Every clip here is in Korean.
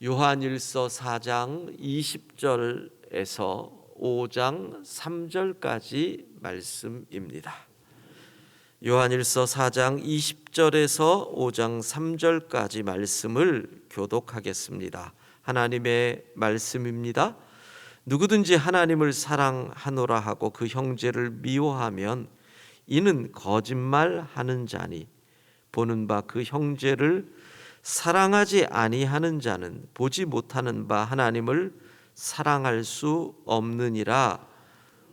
요한일서 4장 20절에서 5장 3절까지 말씀입니다. 요한일서 4장 20절에서 5장 3절까지 말씀을 교독하겠습니다. 하나님의 말씀입니다. 누구든지 하나님을 사랑하노라 하고 그 형제를 미워하면 이는 거짓말하는 자니 보는 바 그 형제를 사랑하지 아니하는 자는 보지 못하는 바 하나님을 사랑할 수 없느니라.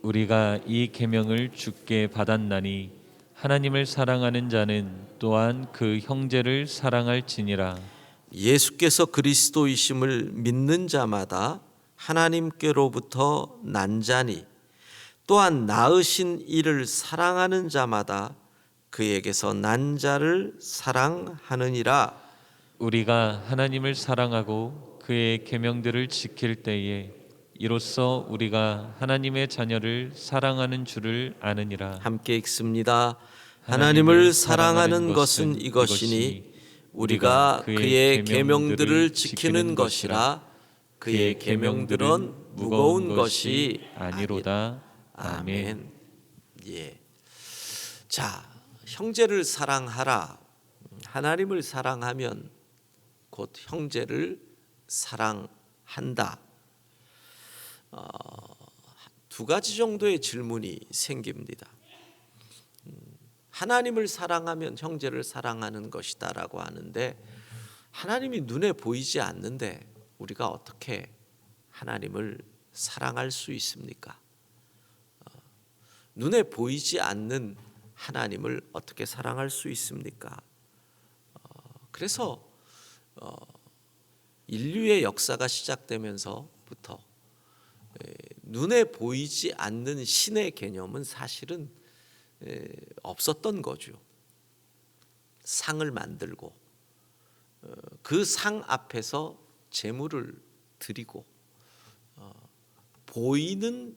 우리가 이 계명을 주께 받았나니 하나님을 사랑하는 자는 또한 그 형제를 사랑할지니라. 예수께서 그리스도이심을 믿는 자마다 하나님께로부터 난 자니 또한 낳으신 이를 사랑하는 자마다 그에게서 난 자를 사랑하느니라. 우리가 하나님을 사랑하고 그의 계명들을 지킬 때에 이로써 우리가 하나님의 자녀를 사랑하는 줄을 아느니라. 함께 읽습니다. 하나님을 사랑하는 것은 이것이니 우리가 그의 계명들을 지키는 것이라. 그의 계명들은 무거운 것이 아니로다. 아멘. 예. 자, 형제를 사랑하라. 하나님을 사랑하면 곧 형제를 사랑한다. 두 가지 정도의 질문이 생깁니다. 하나님을 사랑하면 형제를 사랑하는 것이다라고 하는데 하나님이 눈에 보이지 않는데 우리가 어떻게 하나님을 사랑할 수 있습니까? 눈에 보이지 않는 하나님을 어떻게 사랑할 수 있습니까? 그래서 인류의 역사가 시작되면서부터 눈에 보이지 않는 신의 개념은 사실은 없었던 거죠. 상을 만들고 그 상 앞에서 제물을 드리고 보이는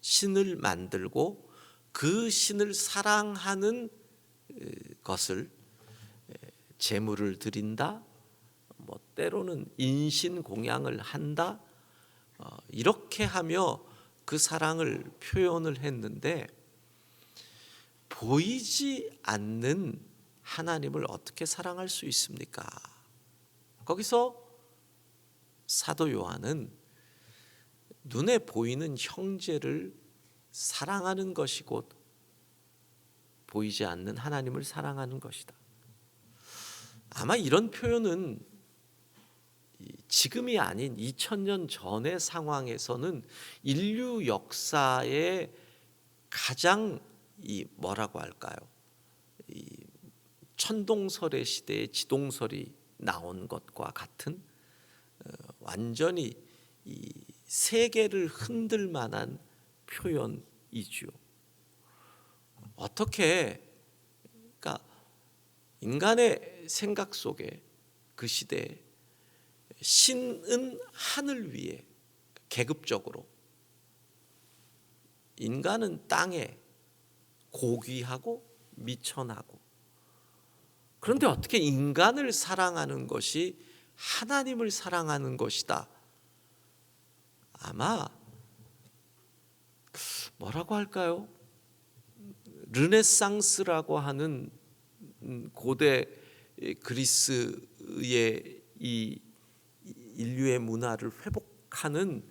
신을 만들고 그 신을 사랑하는 것을 제물을 드린다, 뭐 때로는 인신 공양을 한다, 이렇게 하며 그 사랑을 표현을 했는데 보이지 않는 하나님을 어떻게 사랑할 수 있습니까? 거기서 사도 요한은 눈에 보이는 형제를 사랑하는 것이 곧 보이지 않는 하나님을 사랑하는 것이다. 아마 이런 표현은 지금이 아닌 2000년 전의 상황에서는 인류 역사의 가장 뭐라고 할까요? 천동설의 시대에 지동설이 나온 것과 같은 완전히 이 세계를 흔들 만한 표현이죠. 어떻게 그러니까 인간의 생각 속에 그 시대에 신은 하늘 위에 계급적으로 인간은 땅에 고귀하고 미천하고 그런데 어떻게 인간을 사랑하는 것이 하나님을 사랑하는 것이다. 아마 뭐라고 할까요? 르네상스라고 하는 고대 그리스의 이 인류의 문화를 회복하는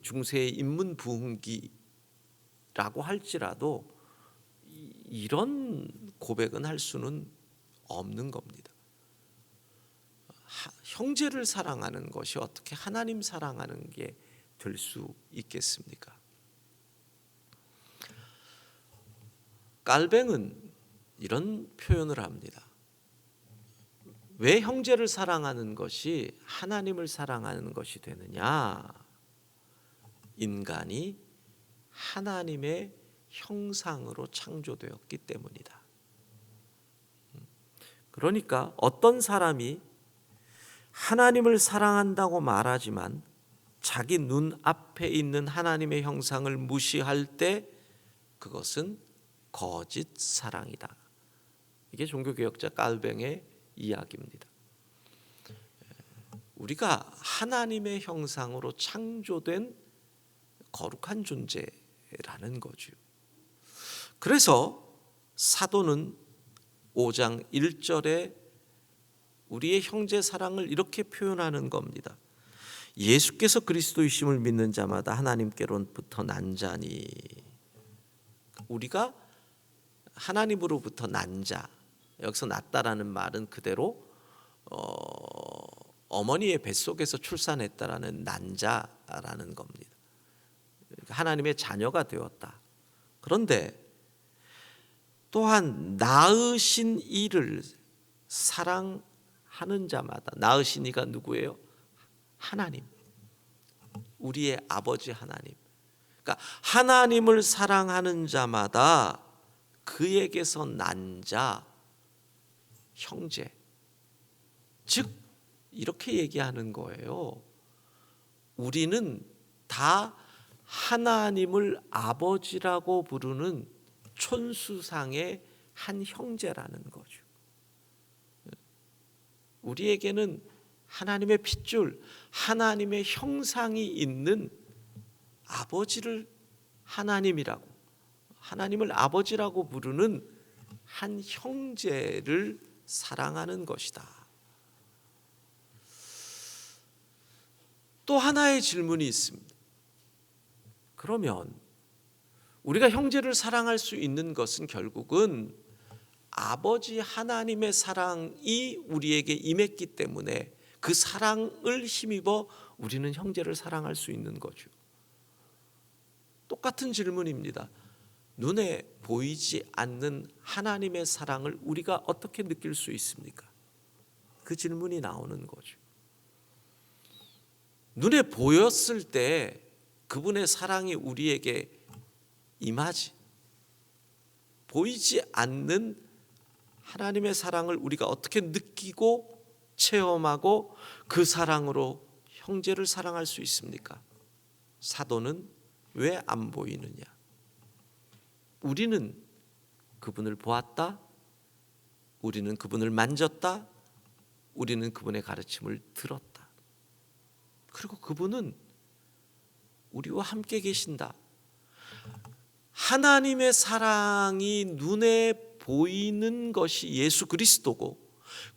중세의 인문 부흥기라고 할지라도 이런 고백은 할 수는 없는 겁니다. 형제를 사랑하는 것이 어떻게 하나님 사랑하는 게 될 수 있겠습니까? 깔뱅은 이런 표현을 합니다. 왜 형제를 사랑하는 것이 하나님을 사랑하는 것이 되느냐? 인간이 하나님의 형상으로 창조되었기 때문이다. 그러니까 어떤 사람이 하나님을 사랑한다고 말하지만 자기 눈앞에 있는 하나님의 형상을 무시할 때 그것은 거짓 사랑이다. 이게 종교개혁자 깔뱅의 이야기입니다. 우리가 하나님의 형상으로 창조된 거룩한 존재라는 거죠. 그래서 사도는 5장 1절에 우리의 형제 사랑을 이렇게 표현하는 겁니다. 예수께서 그리스도이심을 믿는 자마다 하나님께로부터 난 자니. 우리가 하나님으로부터 난 자, 여기서 났다라는 말은 그대로 어머니의 뱃속에서 출산했다라는 난 자라는 겁니다. 하나님의 자녀가 되었다. 그런데 또한 낳으신 이를 사랑하는 자마다, 낳으신 이가 누구예요? 하나님, 우리의 아버지 하나님. 그러니까 하나님을 사랑하는 자마다 그에게서 난 자, 형제, 즉 이렇게 얘기하는 거예요. 우리는 다 하나님을 아버지라고 부르는 촌수상의 한 형제라는 거죠. 우리에게는 하나님의 핏줄, 하나님의 형상이 있는 아버지를 하나님이라고, 하나님을 아버지라고 부르는 한 형제를 사랑하는 것이다. 또 하나의 질문이 있습니다. 그러면 우리가 형제를 사랑할 수 있는 것은 결국은 아버지 하나님의 사랑이 우리에게 임했기 때문에 그 사랑을 힘입어 우리는 형제를 사랑할 수 있는 거죠. 똑같은 질문입니다. 눈에 보이지 않는 하나님의 사랑을 우리가 어떻게 느낄 수 있습니까? 그 질문이 나오는 거죠. 눈에 보였을 때 그분의 사랑이 우리에게 임하지, 보이지 않는 하나님의 사랑을 우리가 어떻게 느끼고 체험하고 그 사랑으로 형제를 사랑할 수 있습니까? 사도는 왜 안 보이느냐? 우리는 그분을 보았다, 우리는 그분을 만졌다, 우리는 그분의 가르침을 들었다. 그리고 그분은 우리와 함께 계신다. 하나님의 사랑이 눈에 보이는 것이 예수 그리스도고,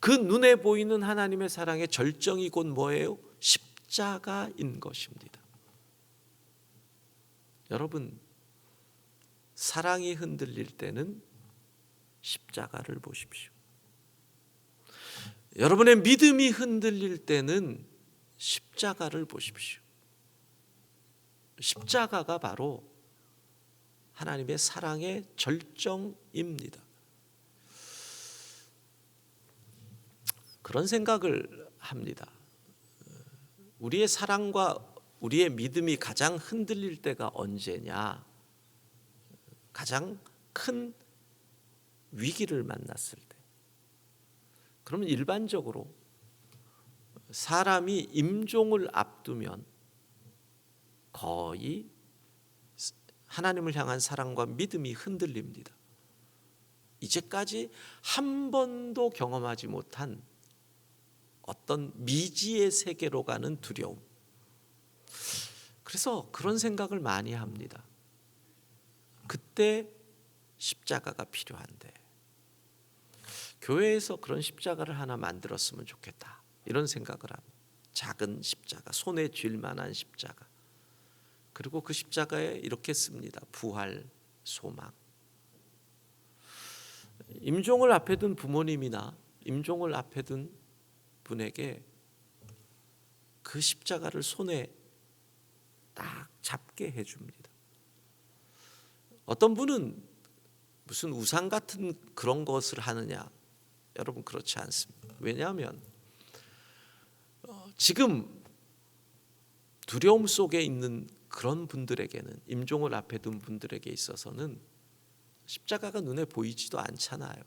그 눈에 보이는 하나님의 사랑의 절정이 곧 뭐예요? 십자가인 것입니다. 여러분, 사랑이 흔들릴 때는 십자가를 보십시오. 여러분의 믿음이 흔들릴 때는 십자가를 보십시오. 십자가가 바로 하나님의 사랑의 절정입니다. 그런 생각을 합니다. 우리의 사랑과 우리의 믿음이 가장 흔들릴 때가 언제냐? 가장 큰 위기를 만났을 때. 그러면 일반적으로 사람이 임종을 앞두면 거의 하나님을 향한 사랑과 믿음이 흔들립니다. 이제까지 한 번도 경험하지 못한 어떤 미지의 세계로 가는 두려움. 그래서 그런 생각을 많이 합니다. 그때 십자가가 필요한데 교회에서 그런 십자가를 하나 만들었으면 좋겠다, 이런 생각을 합니다. 작은 십자가, 손에 쥘 만한 십자가. 그리고 그 십자가에 이렇게 씁니다. 부활, 소망. 임종을 앞에 둔 부모님이나 임종을 앞에 둔 분에게 그 십자가를 손에 딱 잡게 해줍니다. 어떤 분은 무슨 우상 같은 그런 것을 하느냐? 여러분, 그렇지 않습니다. 왜냐하면 지금 두려움 속에 있는 그런 분들에게는, 임종을 앞에 둔 분들에게 있어서는 십자가가 눈에 보이지도 않잖아요.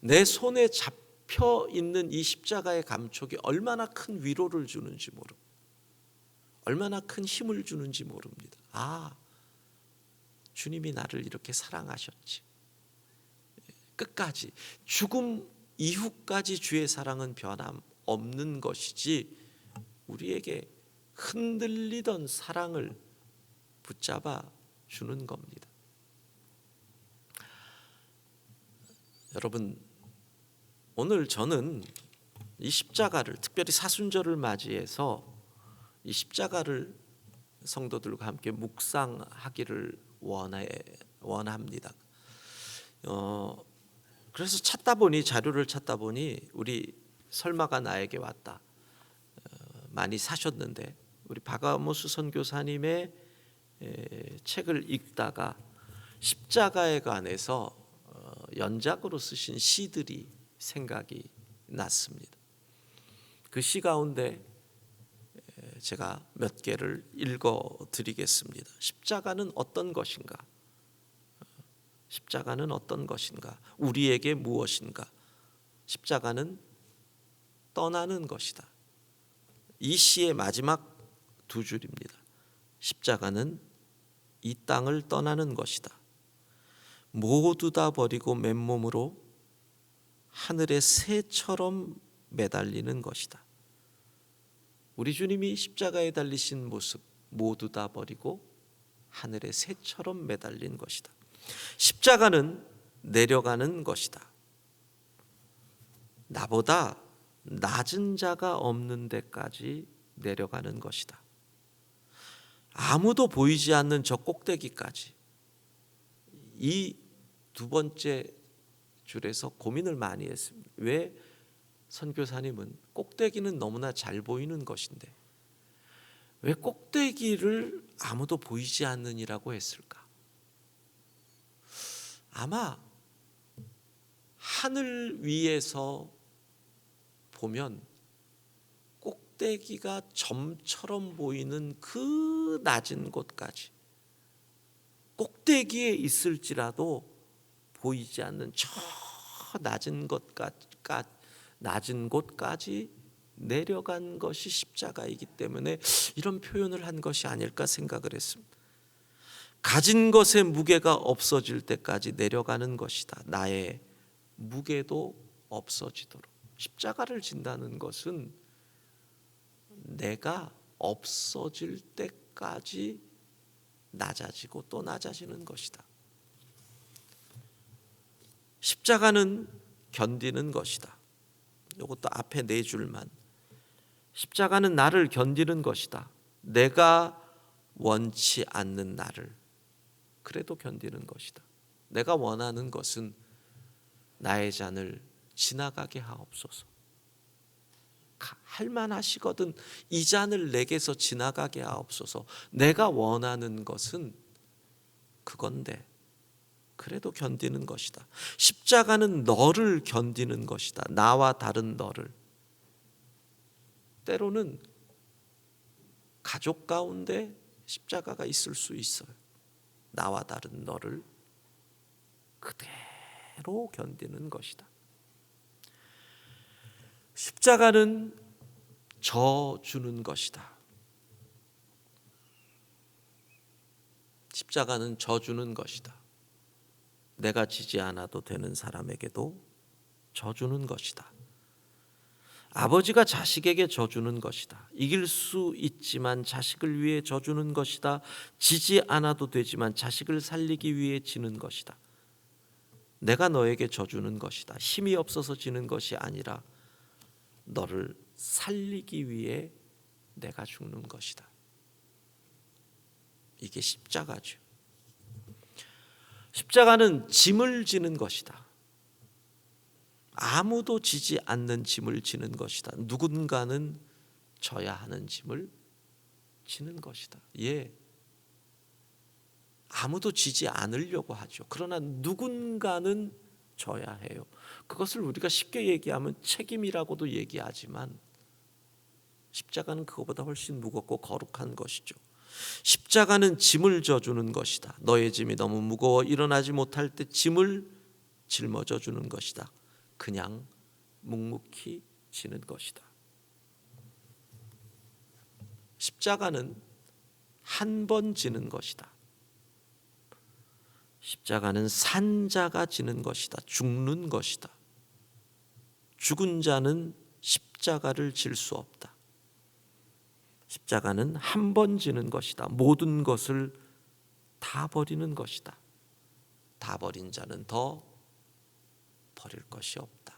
내 손에 잡혀 있는 이 십자가의 감촉이 얼마나 큰 위로를 주는지 모릅니다. 얼마나 큰 힘을 주는지 모릅니다. 아, 주님이 나를 이렇게 사랑하셨지. 끝까지, 죽음 이후까지 주의 사랑은 변함없는 것이지, 우리에게 흔들리던 사랑을 붙잡아 주는 겁니다. 여러분, 오늘 저는 이 십자가를, 특별히 사순절을 맞이해서 이 십자가를 성도들과 함께 묵상하기를 원합니다. 그래서 자료를 찾다 보니 우리 설마가 나에게 왔다. 많이 사셨는데 우리 박아모스 선교사님의 책을 읽다가 십자가에 관해서 연작으로 쓰신 시들이 생각이 났습니다. 그 시 가운데 제가 몇 개를 읽어드리겠습니다. 십자가는 어떤 것인가? 십자가는 어떤 것인가? 우리에게 무엇인가? 십자가는 떠나는 것이다. 이 시의 마지막 두 줄입니다. 십자가는 이 땅을 떠나는 것이다. 모두 다 버리고 맨몸으로 하늘의 새처럼 매달리는 것이다. 우리 주님이 십자가에 달리신 모습, 모두 다 버리고 하늘의 새처럼 매달린 것이다. 십자가는 내려가는 것이다. 나보다 낮은 자가 없는 데까지 내려가는 것이다. 아무도 보이지 않는 저 꼭대기까지. 이 두 번째 줄에서 고민을 많이 했습니다. 왜 선교사님은 꼭대기는 너무나 잘 보이는 것인데 왜 꼭대기를 아무도 보이지 않느니라고 했을까? 아마 하늘 위에서 보면 꼭대기가 점처럼 보이는 그 낮은 곳까지, 꼭대기에 있을지라도 보이지 않는 저 낮은 곳까지 내려간 것이 십자가이기 때문에 이런 표현을 한 것이 아닐까 생각을 했습니다. 가진 것의 무게가 없어질 때까지 내려가는 것이다. 나의 무게도 없어지도록. 십자가를 진다는 것은 내가 없어질 때까지 낮아지고 또 낮아지는 것이다. 십자가는 견디는 것이다. 이것도 앞에 네 줄만. 십자가는 나를 견디는 것이다. 내가 원치 않는 나를 그래도 견디는 것이다. 내가 원하는 것은 나의 잔을 지나가게 하옵소서. 할만하시거든 이 잔을 내게서 지나가게 하옵소서. 내가 원하는 것은 그건데 그래도 견디는 것이다. 십자가는 너를 견디는 것이다. 나와 다른 너를. 때로는 가족 가운데 십자가가 있을 수 있어요. 나와 다른 너를 그대로 견디는 것이다. 십자가는 져주는 것이다. 십자가는 져주는 것이다. 내가 지지 않아도 되는 사람에게도 져주는 것이다. 아버지가 자식에게 져주는 것이다. 이길 수 있지만 자식을 위해 져주는 것이다. 지지 않아도 되지만 자식을 살리기 위해 지는 것이다. 내가 너에게 져주는 것이다. 힘이 없어서 지는 것이 아니라 너를 살리기 위해 내가 죽는 것이다. 이게 십자가죠. 십자가는 짐을 지는 것이다. 아무도 지지 않는 짐을 지는 것이다. 누군가는 져야 하는 짐을 지는 것이다. 예, 아무도 지지 않으려고 하죠. 그러나 누군가는 져야 해요. 그것을 우리가 쉽게 얘기하면 책임이라고도 얘기하지만 십자가는 그것보다 훨씬 무겁고 거룩한 것이죠. 십자가는 짐을 져주는 것이다. 너의 짐이 너무 무거워 일어나지 못할 때 짐을 짊어져 주는 것이다. 그냥 묵묵히 지는 것이다. 십자가는 한 번 지는 것이다. 십자가는 산 자가 지는 것이다. 죽는 것이다. 죽은 자는 십자가를 질 수 없다. 십자가는 한 번 지는 것이다. 모든 것을 다 버리는 것이다. 다 버린 자는 더 버릴 것이 없다.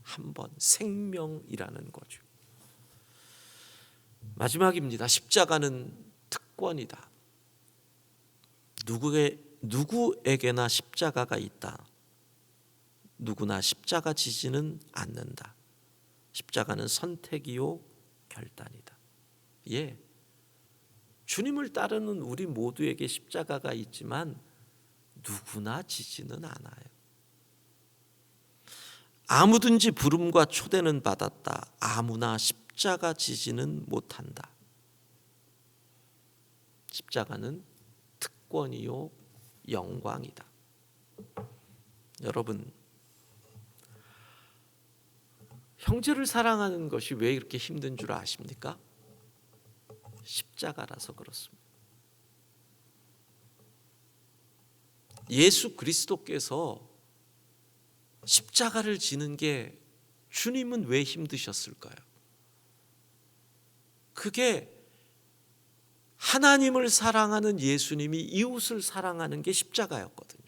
한 번 생명이라는 거죠. 마지막입니다. 십자가는 특권이다. 누구에게나 십자가가 있다. 누구나 십자가 지지는 않는다. 십자가는 선택이요 결단이다. 예, 주님을 따르는 우리 모두에게 십자가가 있지만 누구나 지지는 않아요. 아무든지 부름과 초대는 받았다. 아무나 십자가 지지는 못한다. 십자가는 특권이요 영광이다. 여러분, 형제를 사랑하는 것이 왜 이렇게 힘든 줄 아십니까? 십자가라서 그렇습니다. 예수 그리스도께서 십자가를 지는 게 주님은 왜 힘드셨을까요? 그게 하나님을 사랑하는 예수님이 이웃을 사랑하는 게 십자가였거든요.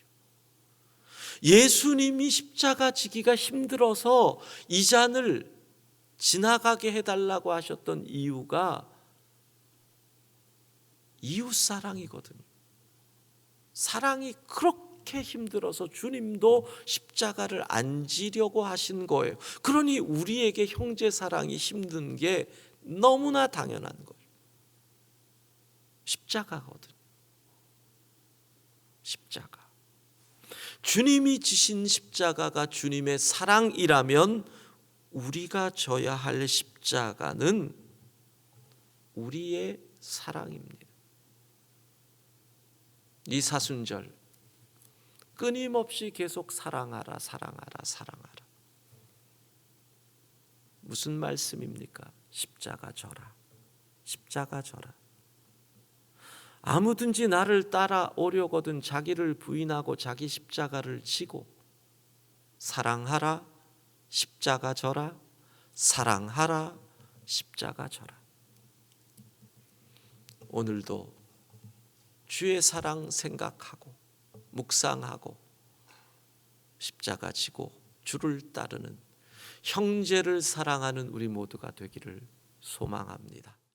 예수님이 십자가 지기가 힘들어서 이 잔을 지나가게 해달라고 하셨던 이유가 이웃 사랑이거든요. 사랑이 그렇게 힘들어서 주님도 십자가를 안 지려고 하신 거예요. 그러니 우리에게 형제 사랑이 힘든 게 너무나 당연한 거예요. 십자가거든요. 십자가. 주님이 지신 십자가가 주님의 사랑이라면 우리가 져야 할 십자가는 우리의 사랑입니다. 이 사순절 끊임없이 계속 사랑하라, 사랑하라, 사랑하라. 무슨 말씀입니까? 십자가 져라, 십자가 져라. 아무든지 나를 따라오려거든 자기를 부인하고 자기 십자가를 지고 사랑하라, 십자가 져라, 사랑하라, 십자가 져라. 오늘도 주의 사랑 생각하고 묵상하고 십자가 지고 주를 따르는 형제를 사랑하는 우리 모두가 되기를 소망합니다.